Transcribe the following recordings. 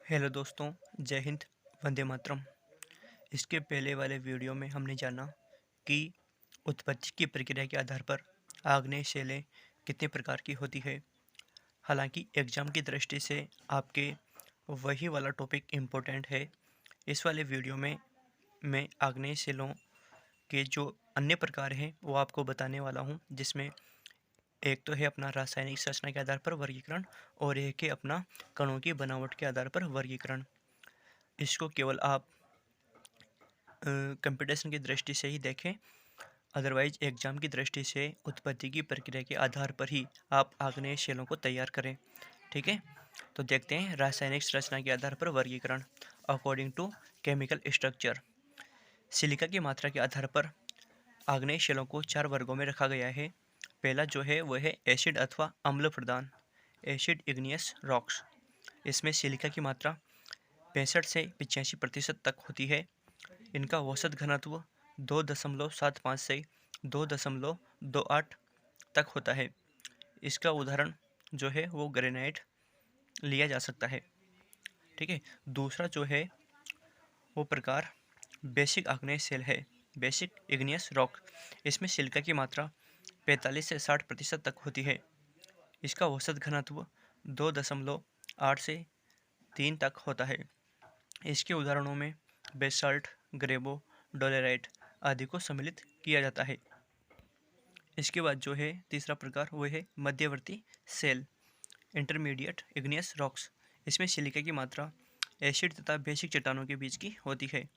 Hello दोस्तों, जय हिंद, वंदे मातरम। इसके पहले वाले वीडियो में हमने जाना कि उत्पत्ति की प्रक्रिया के आधार पर आग्नेय शिलाएं कितने प्रकार की होती है। हालांकि एग्जाम की दृष्टि से आपके वही वाला टॉपिक इम्पोर्टेंट है। इस वाले वीडियो में मैं आग्नेय शिलाओं के जो अन्य प्रकार हैं वो आपको बताने वाला हूँ, जिसमें एक तो है अपना रासायनिक संरचना के आधार पर वर्गीकरण और एक है अपना कणों की बनावट के आधार पर वर्गीकरण। इसको केवल आप कंपटीशन की दृष्टि से ही देखें, अदरवाइज एग्जाम की दृष्टि से उत्पत्ति की प्रक्रिया के आधार पर ही आप आग्नेय शिलाओं को तैयार करें। ठीक है, तो देखते हैं रासायनिक संरचना के आधार पर वर्गीकरण according to chemical structure. Silica की मात्रा के आधार पर आग्नेय शिलाओं को 4 वर्गों में रखा गया है। पहला जो है वह है एसिड अथवा अम्ल प्रदान, एसिड इग्नियस रॉक्स। इसमें सिलिका की मात्रा 65 से 85% तक होती है। इनका औसत घनत्व 2.75 से 2.28 तक होता है। इसका उदाहरण जो है वो ग्रेनाइट लिया जा सकता है। ठीक है, दूसरा जो है वो प्रकार बेसिक आग्नेय शिल है, बेसिक इग्नियस रॉक। इसमें सिलिका की मात्रा 45 से 60% तक होती है। इसका औसत घनत्व 2.8 से 3 तक होता है। इसके उदाहरणों में बेसाल्ट, ग्रेबो, डोलेराइट आदि को सम्मिलित किया जाता है। इसके बाद जो है तीसरा प्रकार वो है मध्यवर्ती सेल, इंटरमीडिएट इग्नियस रॉक्स। इसमें सिलिका की मात्रा एसिड तथा बेसिक चट्टानों के बीच की होती है।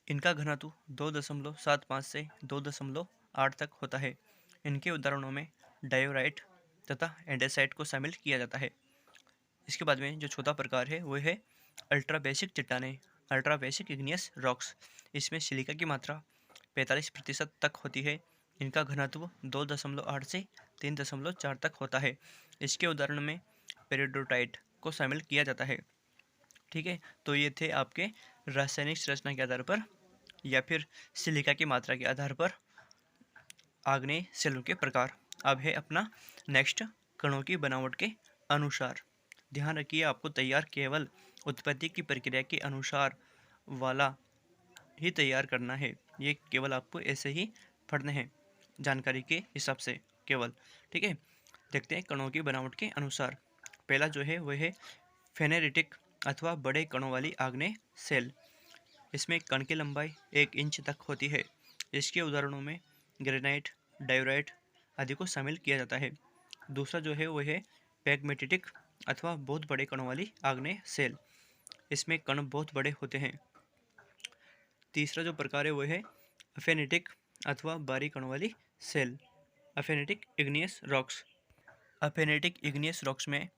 इनका घनत्व 2.75 से 2.8 तक होता है। इनके उदाहरणों में डायोराइट तथा एंडेसाइट को शामिल किया जाता है। इसके बाद में जो चौथा प्रकार है वो है अल्ट्रा बेसिक चट्टानें, अल्ट्रा बेसिक इग्नियस रॉक्स। इसमें सिलिका की मात्रा 45% तक होती है। इनका घनत्व 2.8 से 3.4 तक होता है। इसके उदाहरण में पेरिडोटाइट को शामिल किया जाता है। ठीक है, तो ये थे आपके रासायनिक संरचना के आधार पर या फिर सिलिका की मात्रा के आधार पर आग्नेय शिलाओं के प्रकार। अब है अपना नेक्स्ट कणों की बनावट के अनुसार। ध्यान रखिए, आपको तैयार केवल उत्पत्ति की प्रक्रिया के अनुसार वाला ही तैयार करना है। ये केवल आपको ऐसे ही पढ़ने हैं जानकारी के हिसाब से केवल। ठीक है, देखते हैं कणों की बनावट के अनुसार। पहला जो है वह है फेनेरिटिक अथवा बड़े कणों वाली आग्नेय सेल। इसमें कण की लंबाई 1 इंच तक होती है। इसके उदाहरणों में ग्रेनाइट, डायोराइट आदि को शामिल किया जाता है। दूसरा जो है वह है पैगमेटिटिक अथवा बहुत बड़े कणों वाली आग्नेय सेल। इसमें कण बहुत बड़े होते हैं। तीसरा जो प्रकार है वह है अफेनेटिक अथवा बारीक कणों वाली सेल, aphanitic igneous rocks. Aphanitic igneous rocks में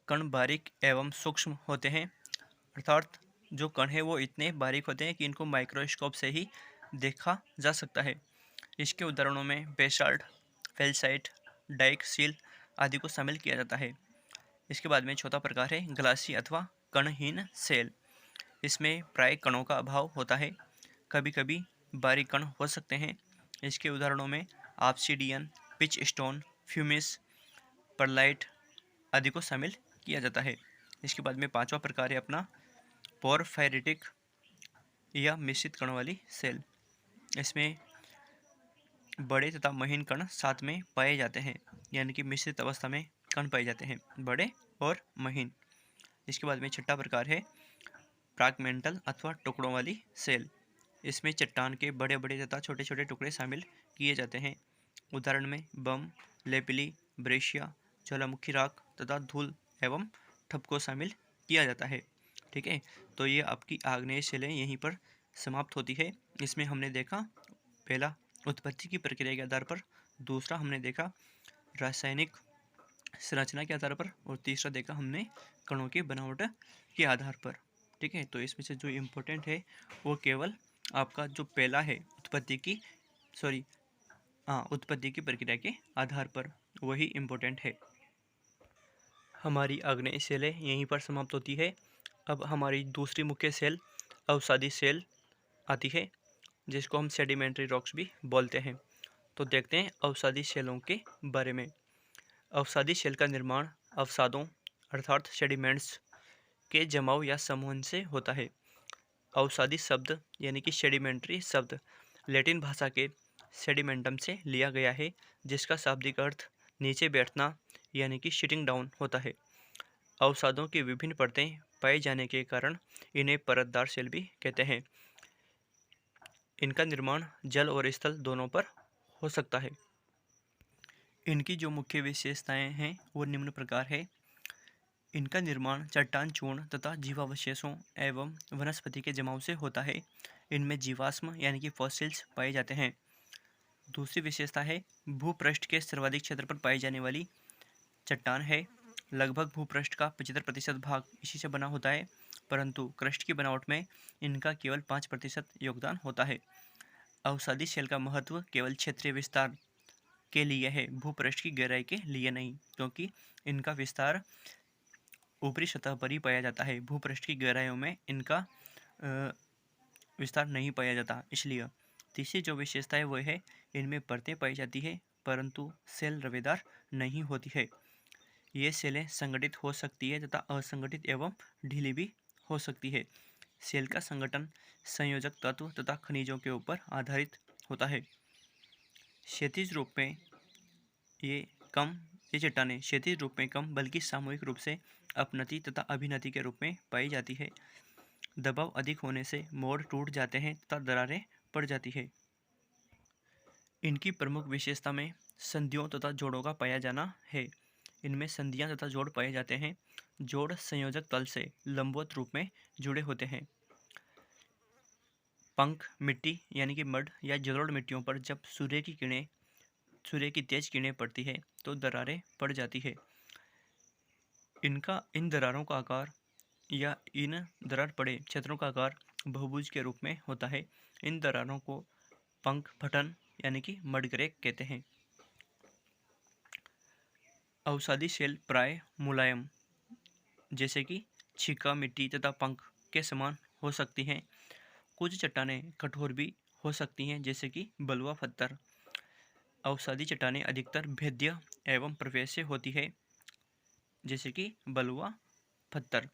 कण बारीक एवं सूक्ष्म होते हैं, अर्थात जो कण है वो इतने बारीक होते हैं कि इनको माइक्रोस्कोप से ही देखा जा सकता है। इसके उदाहरणों में बेसाल्ट, फेल्साइट, डाइक सील आदि को शामिल किया जाता है। इसके बाद में चौथा प्रकार है ग्लासी अथवा कणहीन सेल। इसमें प्राय कणों का अभाव होता है, कभी कभी बारीक कण हो सकते हैं। इसके उदाहरणों में ऑब्सिडियन, पिच स्टोन, फ्यूमिस, परलाइट आदि को शामिल किया जाता है। इसके बाद में पांचवा प्रकार है अपना पोरफायरिटिक या मिश्रित कणों वाली सेल। इसमें बड़े तथा महीन कण साथ में पाए जाते हैं, यानी कि मिश्रित अवस्था में कण पाए जाते हैं, बड़े और महीन। इसके बाद में छठा प्रकार है फ्रैगमेंटल अथवा टुकड़ों वाली सेल। इसमें चट्टान के बड़े बड़े तथा छोटे छोटे टुकड़े शामिल किए जाते हैं। उदाहरण में बम, लेपिली, ब्रेशिया, ज्वालामुखी राख तथा धूल एवं ठप को शामिल किया जाता है। ठीक है, तो ये आपकी आग्नेय शिलाएं यहीं पर समाप्त होती है। इसमें हमने देखा पहला उत्पत्ति की प्रक्रिया के आधार पर, दूसरा हमने देखा रासायनिक संरचना के आधार पर, और तीसरा देखा हमने कणों की बनावट के आधार पर। ठीक है, तो इसमें से जो इम्पोर्टेंट है वो केवल आपका जो पहला है उत्पत्ति की प्रक्रिया के आधार पर, वही इम्पोर्टेंट है। हमारी आग्नेय सेलें यहीं पर समाप्त होती है। अब हमारी दूसरी मुख्य सेल अवसादी सेल आती है, जिसको हम सेडिमेंट्री रॉक्स भी बोलते हैं। तो देखते हैं अवसादी सेलों के बारे में। अवसादी सेल का निर्माण अवसादों अर्थात सेडिमेंट्स के जमाव या समूहन से होता है। अवसादी शब्द यानी कि सेडिमेंट्री शब्द लैटिन भाषा के सेडिमेंटम से लिया गया है, जिसका शाब्दिक अर्थ नीचे बैठना यानी कि सिटिंग डाउन होता है। अवसादों की विभिन्न परतें पाए जाने के कारण इन्हें परतदार सेल भी कहते हैं। इनका निर्माण जल और स्थल दोनों पर हो सकता है। इनकी जो मुख्य विशेषताएं हैं वो निम्न प्रकार है। इनका निर्माण चट्टान चूर्ण तथा जीवावशेषों एवं वनस्पति के जमाव से होता है। इनमें जीवाश्म यानी कि फॉसिल्स पाए जाते हैं। दूसरी विशेषता है भूपृष्ठ के सर्वाधिक क्षेत्र पर पाई जाने वाली चट्टान है। लगभग भूपृष्ठ का 75% भाग इसी से बना होता है, परंतु क्रस्ट की बनावट में इनका केवल 5% योगदान होता है। अवसादी सेल का महत्व केवल क्षेत्रीय विस्तार के लिए है, भूपृष्ठ की गहराई के लिए नहीं, क्योंकि इनका विस्तार ऊपरी सतह पर ही पाया जाता है। भूपृष्ठ की गहराइयों में इनका विस्तार नहीं पाया जाता, इसलिए। तीसरी जो विशेषता है वो है इनमें परतें पाई जाती है, परंतु सेल रवेदार नहीं होती है। ये सेलें संगठित हो सकती है तथा असंगठित एवं ढीली भी हो सकती है। सेल का संगठन संयोजक तत्व तथा खनिजों के ऊपर आधारित होता है। क्षैतिज रूप में ये चट्टानें क्षैतिज रूप में कम बल्कि सामूहिक रूप से अपनति तथा अभिनति के रूप में पाई जाती है। दबाव अधिक होने से मोड़ टूट जाते हैं तथा दरारें पड़ जाती है। इनकी प्रमुख विशेषता में संधियों तथा जोड़ों का पाया जाना है। इनमें संधियां तथा जोड़ पाए जाते हैं। जोड़ संयोजक तल से लंबवत रूप में जुड़े होते हैं। पंख मिट्टी यानी कि मड या जलोढ़ मिट्टियों पर जब सूर्य की तेज किरणें पड़ती है तो दरारें पड़ जाती है। इन दरारों का आकार या इन दरार पड़े क्षेत्रों का आकार बहुभुज के रूप में होता है। इन दरारों को पंख फटन यानी कि मड क्रैक कहते हैं। अवसादी सेल प्राय मुलायम जैसे कि छिका मिट्टी तथा पंख के समान हो सकती हैं। कुछ चट्टानें कठोर भी हो सकती हैं, जैसे कि बलुआ पत्थर। अवसादी चट्टानें अधिकतर भेद्य एवं प्रवेश्य होती है, जैसे कि बलुआ पत्थर।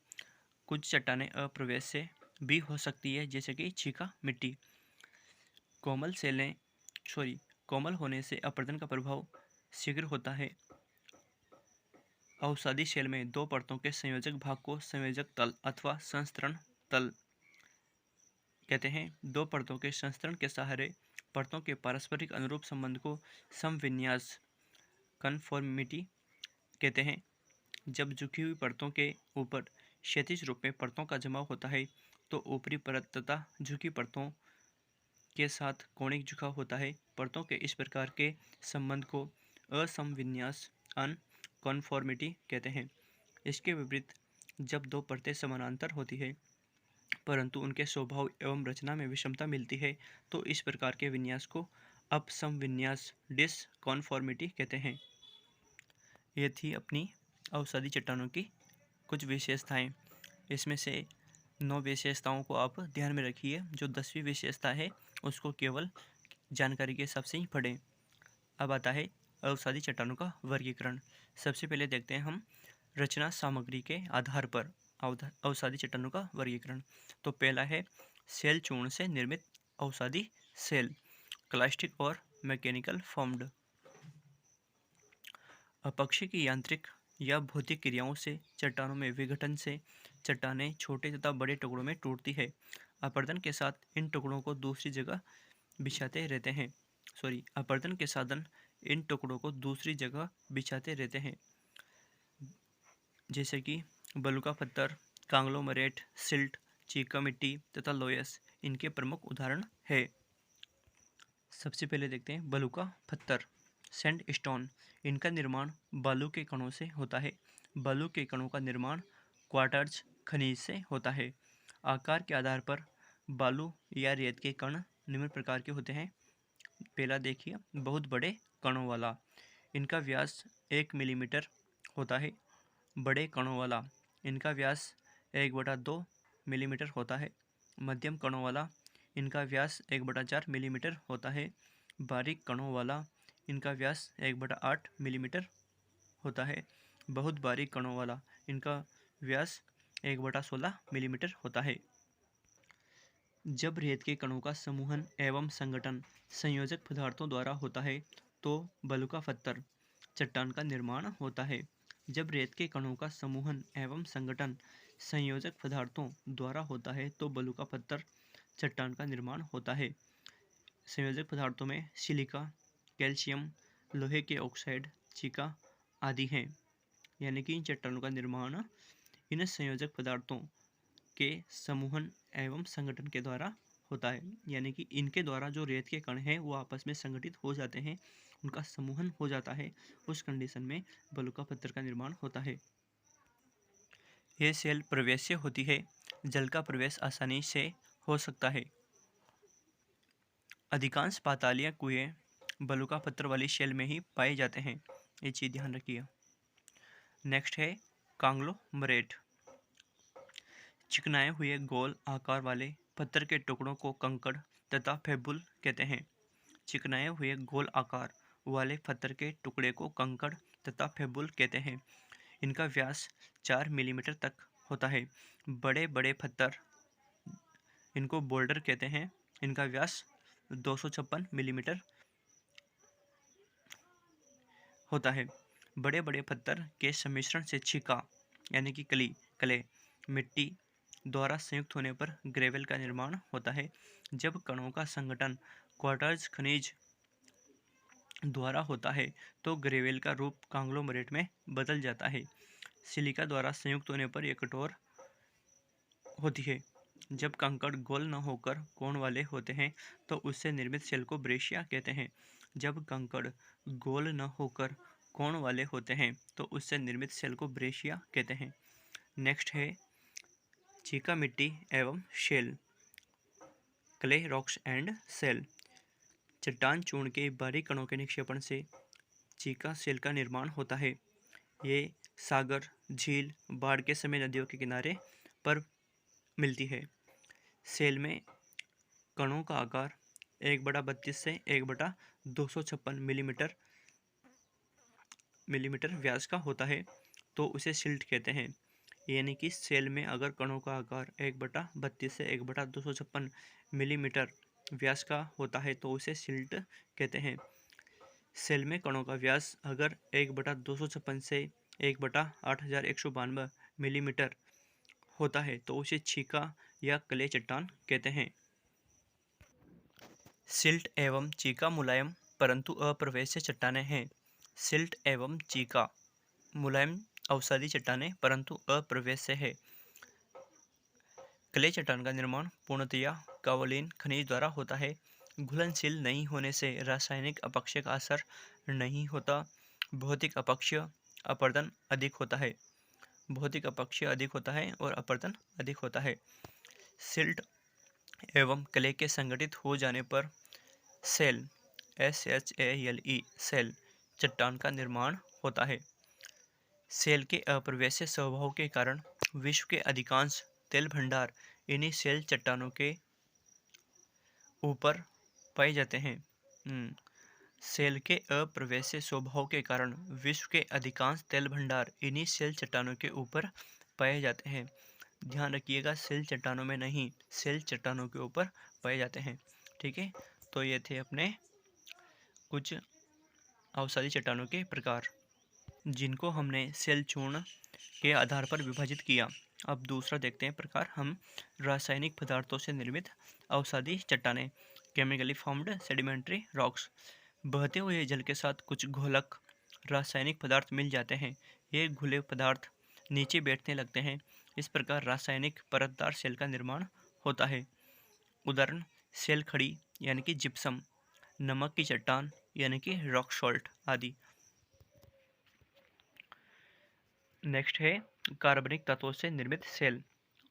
कुछ चट्टानें अप्रवेश्य भी हो सकती है, जैसे कि छिका मिट्टी। कोमल होने से अपरदन का प्रभाव शीघ्र होता है। अवसादी सेल में दो परतों के संयोजक भाग को संयोजक तल अथवा संस्तरण तल कहते हैं। दो परतों के संस्तरण के सहारे परतों के पारस्परिक अनुरूप संबंध को समविन्यास कन्फॉर्मिटी कहते हैं। जब झुकी हुई परतों के ऊपर क्षैतिज रूप में परतों का जमाव होता है तो ऊपरी परत तथा झुकी परतों के साथ कोणिक झुकाव होता है। परतों के इस प्रकार के संबंध को असमविन्यास अनकॉन्फॉर्मिटी कहते हैं। इसके विपरीत जब दो परतें समानांतर होती है परंतु उनके स्वभाव एवं रचना में विषमता मिलती है तो इस प्रकार के विन्यास को अपसमविन्यास डिसकॉन्फॉर्मिटी कहते हैं। ये थी अपनी अवसादी चट्टानों की कुछ विशेषताएं। इसमें से 9 विशेषताओं को आप ध्यान में रखिए। जो 10वीं विशेषता है उसको केवल जानकारी के हिसाब से ही पढ़ें। अब आता है अवसादी चट्टानों का वर्गीकरण। सबसे पहले देखते हैं हम रचना सामग्री के आधार पर अवसादी चट्टानों का वर्गीकरण। तो पहला है सेल चूर्ण से निर्मित अवसादी सेल, क्लास्टिक और मैकेनिकल फॉर्म्ड। अपक्षय की यांत्रिक या भौतिक क्रियाओं से चट्टानों में विघटन से चट्टानें छोटे तथा बड़े टुकड़ों में टूटती है। अपरदन के साथ इन टुकड़ों को दूसरी जगह बिछाते रहते हैं। अपरदन के साधन इन टुकड़ों को दूसरी जगह बिछाते रहते हैं, जैसे कि बलुका पत्थर, कांग्लोमरेट, सिल्ट, चीका मिट्टी तथा लोयस इनके प्रमुख उदाहरण है। सबसे पहले देखते हैं बलुका पत्थर, सैंडस्टोन। इनका निर्माण बालू के कणों से होता है। बालू के कणों का निर्माण क्वार्ट्ज खनिज से होता है। आकार के आधार पर बालू या रेत के कण निम्न प्रकार के होते हैं। पहला देखिए बहुत बड़े कणों वाला, इनका व्यास 1 मिलीमीटर होता है। बड़े कणों वाला, इनका व्यास 1/2 मिलीमीटर होता है। मध्यम कणों वाला, इनका व्यास 1/4 मिलीमीटर होता है। बारीक कणों वाला, इनका व्यास 1/8 मिलीमीटर होता है। बहुत बारीक कणों वाला, इनका व्यास 1/16 मिलीमीटर होता है। जब रेत के कणों का समूहन एवं संगठन संयोजक पदार्थों द्वारा होता है तो बलुका पत्थर चट्टान का निर्माण होता है। जब रेत के कणों का समूहन एवं संगठन संयोजक पदार्थों द्वारा होता है तो बलुका पत्थर चट्टान का निर्माण होता है। संयोजक पदार्थों में सिलिका, कैल्शियम, लोहे के ऑक्साइड, चीका आदि हैं। यानी कि इन चट्टानों का निर्माण इन संयोजक पदार्थों के समूहन एवं संगठन के द्वारा होता है। यानी कि इनके द्वारा जो रेत के कण हैं वो आपस में संगठित हो जाते हैं, उनका समूहन हो जाता है। उस कंडीशन में बलुका पत्थर का निर्माण होता है। ये सेल प्रवेश्य होती है, जल का प्रवेश आसानी से हो सकता है। अधिकांश पातालीय कुएं बलुका पत्थर वाली शेल में ही पाए जाते हैं, ये चीज़ ध्यान रखिए। नेक्स्ट है कांग्लोमरेट। चिकनाए हुए गोल आकार वाले पत्थर के टुकड़ों को कंकड़ तथा फेबुल कहते हैं। चिकनाए हुए गोल आकार वाले पत्थर के टुकड़े को कंकड़ तथा फेबुल कहते हैं। इनका व्यास 4 मिलीमीटर तक होता है। बड़े बड़े पत्थर इनको बोल्डर कहते हैं। इनका व्यास 256 मिलीमीटर होता है। बड़े बड़े पत्थर के सम्मिश्रण से छिका यानी कि क्ले मिट्टी द्वारा संयुक्त होने पर ग्रेवल का निर्माण होता है। जब कणों का संगठन क्वार्ट्ज खनिज द्वारा होता है तो ग्रेवल का रूप कांग्लोमरेट में बदल जाता है। सिलिका द्वारा संयुक्त होने पर यह कठोर होती है। जब कंकड़ गोल न होकर कोण वाले होते हैं तो उससे निर्मित सेल को ब्रेशिया कहते हैं। जब कंकड़ गोल न होकर कोण वाले होते हैं तो उससे निर्मित सेल को ब्रेशिया कहते हैं। नेक्स्ट है चीका मिट्टी एवं shale, clay rocks and shale. चट्टान चूर्ण के बारीक कणों के निक्षेपण से चीका सेल का निर्माण होता है। ये सागर, झील, बाढ़ के समय नदियों के किनारे पर मिलती है। सेल में कणों का आकार 1/32 से 1/256 मिलीमीटर व्यास का होता है तो उसे सिल्ट कहते हैं। यानी कि सेल में अगर कणों का आकार 1/32 से 1/256 मिलीमीटर व्यास का होता है तो उसे सिल्ट कहते हैं। सेल में कणों का व्यास अगर 1/256 से 1/8192 मिलीमीटर होता है तो उसे छीका या क्ले चट्टान कहते हैं। सिल्ट एवं चीका मुलायम परंतु अप्रवेश्य चट्टानें हैं। सिल्ट एवं चीका मुलायम अवसादी चट्टानें परंतु अप्रवेश्य है। क्ले चट्टान का निर्माण पूर्णतया कावलिन खनिज द्वारा होता है। घुलनशील नहीं होने से रासायनिक अपक्षय का असर नहीं होता। भौतिक अपक्षय अपरदन अधिक होता है। भौतिक अपक्षय अधिक होता है और अपरदन अधिक होता है। सिल्ट एवं क्ले के संगठित हो जाने पर सेल SHALE सेल चट्टान का निर्माण होता है। सेल के अप्रवेश्य स्वभाव के कारण विश्व के अधिकांश तेल भंडार इन्हीं सेल चट्टानों के ऊपर पाए जाते हैं। सेल के अप्रवेश्य स्वभाव के कारण विश्व के अधिकांश तेल भंडार इन्हीं सेल चट्टानों के ऊपर पाए जाते हैं। ध्यान रखिएगा, सेल चट्टानों में नहीं, सेल चट्टानों के ऊपर पाए जाते हैं। ठीक है, तो ये थे अपने कुछ अवसादी चट्टानों के प्रकार जिनको हमने सेल चूर्ण के आधार पर विभाजित किया। अब दूसरा देखते हैं प्रकार हम रासायनिक पदार्थों से निर्मित अवसादी चट्टानें, केमिकली फॉर्म्ड सेडिमेंट्री रॉक्स। बहते हुए जल के साथ कुछ घोलक रासायनिक पदार्थ मिल जाते हैं। ये घुले पदार्थ नीचे बैठने लगते हैं। इस प्रकार रासायनिक परतदार सेल का निर्माण होता है। उदाहरण सेल खड़ी यानी कि जिप्सम, नमक की चट्टान यानी कि रॉक सॉल्ट आदि। नेक्स्ट है कार्बनिक तत्वों से निर्मित shale,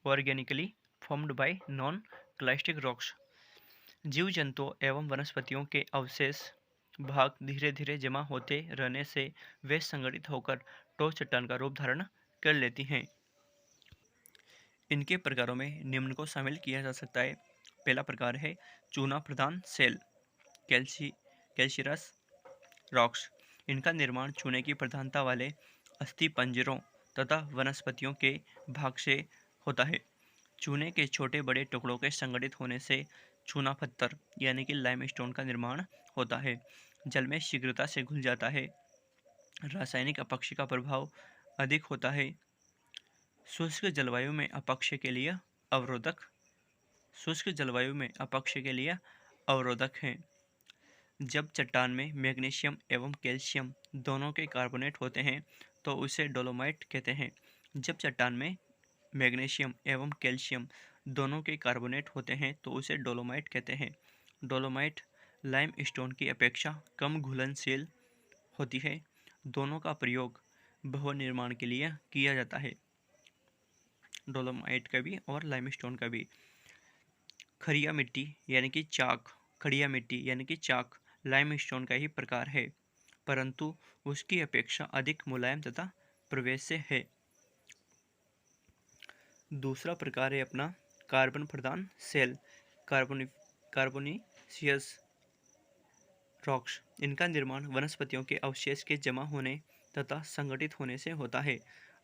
organically formed by non clastic rocks. जीव जंतुओं एवं वनस्पतियों के अवशेष भाग धीरे धीरे जमा होते रहने से वे संगठित होकर ठोस चट्टान का रूप धारण कर लेती हैं। इनके प्रकारों में निम्न को शामिल किया जा सकता है। पहला प्रकार है चूना प्रधान सेल, कैल्शियरस रॉक्स। इनका निर्माण चूने की प्रधानता वाले अस्थि पंजरों तथा वनस्पतियों के भाग से होता है। चूने के छोटे बड़े टुकड़ों के संगठित होने से चूना पत्थर यानी कि लाइमस्टोन का निर्माण होता है। जल में शीघ्रता से घुल जाता है। रासायनिक अपक्ष का प्रभाव अधिक होता है। शुष्क जलवायु में अपक्ष के लिए अवरोधक शुष्क जलवायु में अपक्ष के लिए अवरोधक हैं। जब चट्टान में मैग्नीशियम एवं कैल्शियम दोनों के कार्बोनेट होते हैं तो उसे डोलोमाइट कहते हैं। जब चट्टान में मैग्नीशियम एवं कैल्शियम दोनों के कार्बोनेट होते हैं तो उसे डोलोमाइट कहते हैं। डोलोमाइट लाइमस्टोन की अपेक्षा कम घुलनशील होती है। दोनों का प्रयोग भवन निर्माण के लिए किया जाता है, डोलोमाइट का भी और लाइमस्टोन का भी। खड़िया मिट्टी यानी कि चाक खड़िया मिट्टी यानी कि चाक लाइमस्टोन का ही प्रकार है, परंतु उसकी अपेक्षा अधिक मुलायम तथा प्रवेश्य है। दूसरा प्रकार है अपना कार्बन प्रधान सेल, कार्बोनीशियस रॉक्स। इनका निर्माण वनस्पतियों के अवशेष के जमा होने तथा संगठित होने से होता है।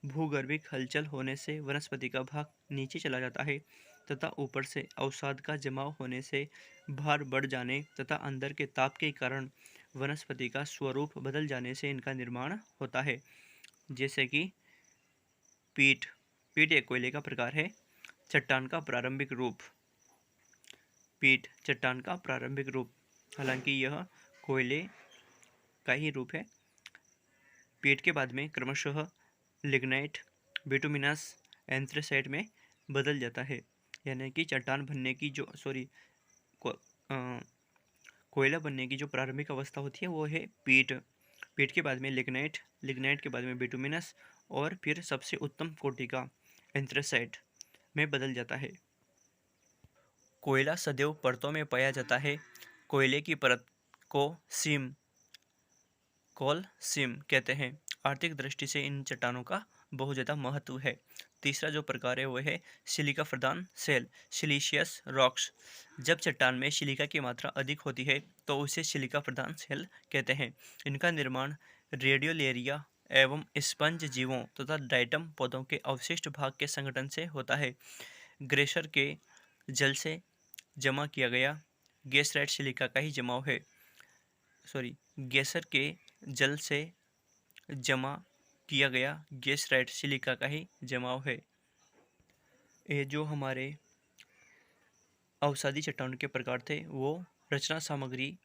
भूगर्भिक हलचल होने से वनस्पति का भाग नीचे चला जाता है तथा ऊपर से अवसाद का जमाव होने से भार बढ़ जाने तथा अंदर के ताप के कारण वनस्पति का स्वरूप बदल जाने से इनका निर्माण होता है। जैसे कि पीट पीट एक कोयले का प्रकार है। चट्टान का प्रारंभिक रूप। पीट चट्टान का प्रारंभिक रूप, हालांकि यह कोयले का ही रूप है। पीट के बाद में क्रमशः लिग्नाइट, बिटुमिनस, एंथ्रेसाइट में बदल जाता है। यानी कि चट्टान बनने की जो कोयला बनने की जो प्रारंभिक अवस्था होती है वो है पीट। पीट के बाद में लिग्नाइट, लिग्नाइट के बाद में बिटुमिनस और फिर सबसे उत्तम कोटि का एंथ्रेसाइट में बदल जाता है। कोयला सदैव परतों में पाया जाता है। कोयले की परत को कोल सीम कहते हैं। आर्थिक दृष्टि से इन चट्टानों का बहुत ज़्यादा महत्व है। तीसरा जो प्रकार है वो है सिलिका प्रधान सेल, सिलीशियस रॉक्स। जब चट्टान में सिलिका की मात्रा अधिक होती है तो उसे सिलिका प्रधान सेल कहते हैं। इनका निर्माण रेडियोलेरिया एवं स्पंज जीवों तथा डाइटम पौधों के अवशिष्ट भाग के संगठन से होता है। ग्लेशियर के जल से जमा किया गया गेसराइट सिलिका का ही जमाव है। ग्लेशियर के जल से जमा किया गया गेसराइट सिलिका का ही जमाव है। ये जो हमारे अवसादी चट्टानों के प्रकार थे वो रचना सामग्री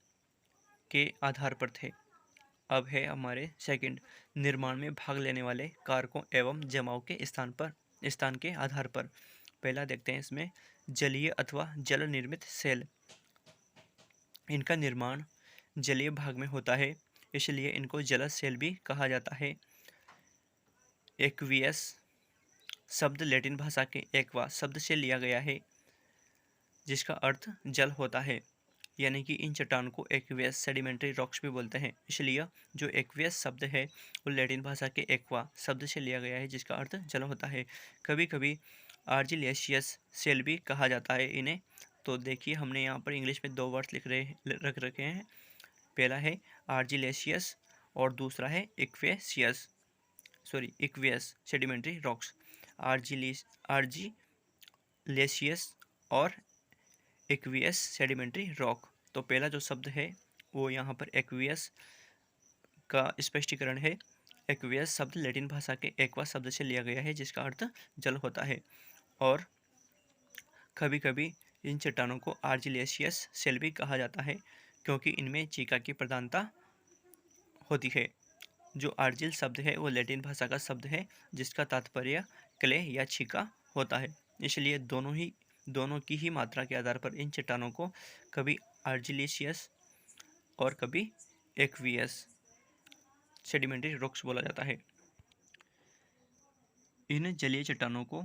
के आधार पर थे। अब है हमारे सेकंड, निर्माण में भाग लेने वाले कारकों एवं जमाव के स्थान के आधार पर। पहला देखते हैं इसमें जलीय अथवा जल निर्मित सेल। इनका निर्माण जलीय भाग में होता है, इसलिए इनको जलज सेल भी कहा जाता है। एक्वियस शब्द लैटिन भाषा के एक्वा शब्द से लिया गया है, जिसका अर्थ जल होता है। यानी कि इन चट्टान को एक्वियस सेडिमेंट्री रॉक्स भी बोलते हैं। इसलिए जो एक्वियस शब्द है वो लैटिन भाषा के एक्वा शब्द से लिया गया है, जिसका अर्थ जल होता है। कभी कभी आर्जिलेशियस सेल भी कहा जाता है इन्हें। तो देखिए हमने यहाँ पर इंग्लिश में दो वर्ड रख रखे हैं। पहला है आर्जिलेशियस और दूसरा है इक्वेशियस इक्वियस सेडिमेंट्री रॉक्स। आर्जिलेशियस और एक्वियस सेडिमेंट्री रॉक। तो पहला जो शब्द है वो यहाँ पर एक्वियस का स्पष्टीकरण है। एक्वियस शब्द लैटिन भाषा के एक्वा शब्द से लिया गया है, जिसका अर्थ जल होता है। और कभी कभी इन चट्टानों को आर्जिलेशियस सेल भी कहा जाता है, क्योंकि इनमें चीका की प्रधानता होती है। जो आर्जिल शब्द है वो लैटिन भाषा का शब्द है, जिसका तात्पर्य क्ले या छीका होता है। इसलिए दोनों की ही मात्रा के आधार पर इन चट्टानों को कभी आर्जिलेशियस और कभी एक्वियस सेडिमेंट्री रॉक्स बोला जाता है। इन जलीय चट्टानों को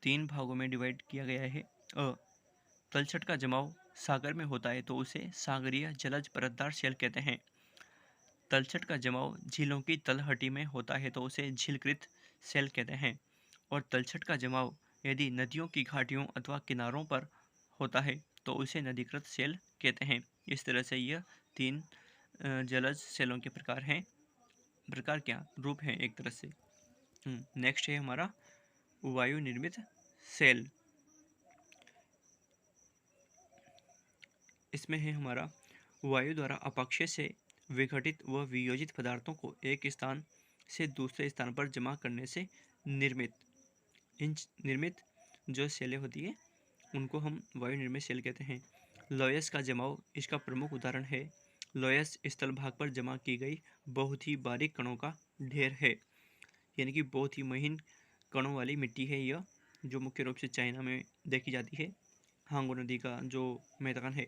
3 भागों में डिवाइड किया गया है। तलछट का जमाव सागर में होता है तो उसे सागरीय जलज परतदार सेल कहते हैं। तलछट का जमाव झीलों की तलहटी में होता है तो उसे झीलकृत सेल कहते हैं। और तलछट का जमाव यदि नदियों की घाटियों अथवा किनारों पर होता है तो उसे नदीकृत सेल कहते हैं। इस तरह से यह 3 जलज सेलों के प्रकार हैं। रूप हैं एक तरह से। नेक्स्ट है हमारा वायु निर्मित सेल। इसमें है हमारा वायु द्वारा अपाक्षय से विघटित व वियोजित पदार्थों को एक स्थान से दूसरे स्थान पर जमा करने से निर्मित निर्मित जो सेलें होती है उनको हम वायु निर्मित सेल कहते हैं। लोयस का जमाव इसका प्रमुख उदाहरण है। लोयस स्थल भाग पर जमा की गई बहुत ही बारीक कणों का ढेर है, यानी कि बहुत ही महीन कणों वाली मिट्टी है यह, जो मुख्य रूप से चाइना में देखी जाती है। हांगो नदी का जो मैदान है,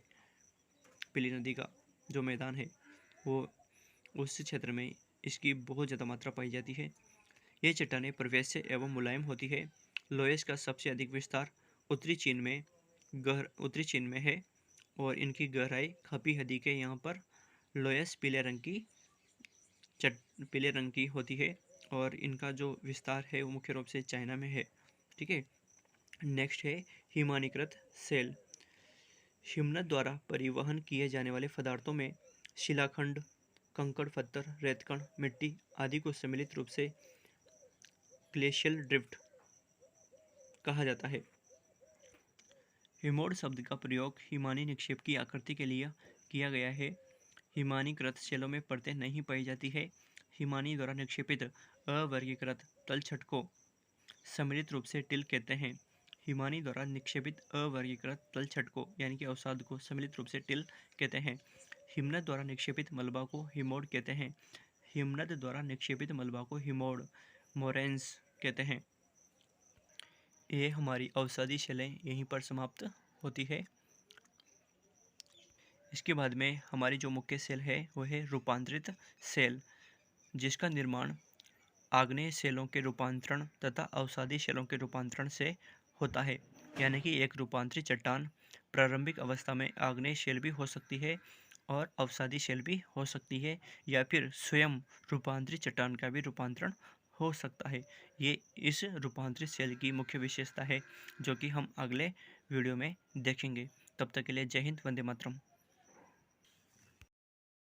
पीली नदी का जो मैदान है, वो उस क्षेत्र में इसकी बहुत ज़्यादा मात्रा पाई जाती है। ये चट्टानें प्रवेश्य एवं मुलायम होती है। लोयस का सबसे अधिक विस्तार उत्तरी चीन में है और इनकी गहराई खपी हदी के यहाँ पर लोयस पीले रंग की होती है और इनका जो विस्तार है वो मुख्य रूप से चाइना में है। ठीक है। नेक्स्ट है हिमानीकृत सेल। हिमनद द्वारा परिवहन किए जाने वाले पदार्थों में शिलाखंड, कंकड़ पत्थर, रेतकण, मिट्टी आदि को सम्मिलित रूप से ग्लेशियल ड्रिफ्ट कहा जाता है। हिमोड शब्द का प्रयोग हिमानी निक्षेप की आकृति के लिए किया गया है। हिमानीकृत सेलों में परतें नहीं पाई जाती है। हिमानी द्वारा निक्षेपित अवर्गीकृत तलछट को सम्मिलित रूप से टिल कहते हैं। हिमानी द्वारा निक्षेपित अवर्गीकृत तलछट को यानी कि अवसाद को सम्मिलित रूप से टिल कहते हैं। हिमनद द्वारा निक्षेपित मलबा को हिमोड कहते हैं। हिमनद द्वारा निक्षेपित मलबा को हिमोड मोरेन्स कहते हैं। ये हमारी अवसादी सेलें यहीं पर समाप्त होती है। इसके बाद में हमारी जो मुख्य सेल है वो है रूपांतरित सेल, जिसका निर्माण आग्नेय सेलों के रूपांतरण तथा अवसादी सेलों के रूपांतरण से होता है। यानी कि एक रूपांतरित चट्टान प्रारंभिक अवस्था में आग्नेय सेल भी हो सकती है और अवसादी सेल भी हो सकती है, या फिर स्वयं रूपांतरित चट्टान का भी रूपांतरण हो सकता है। ये इस रूपांतरित सेल की मुख्य विशेषता है, जो कि हम अगले वीडियो में देखेंगे। तब तक के लिए जय हिंद, वंदे मातरम।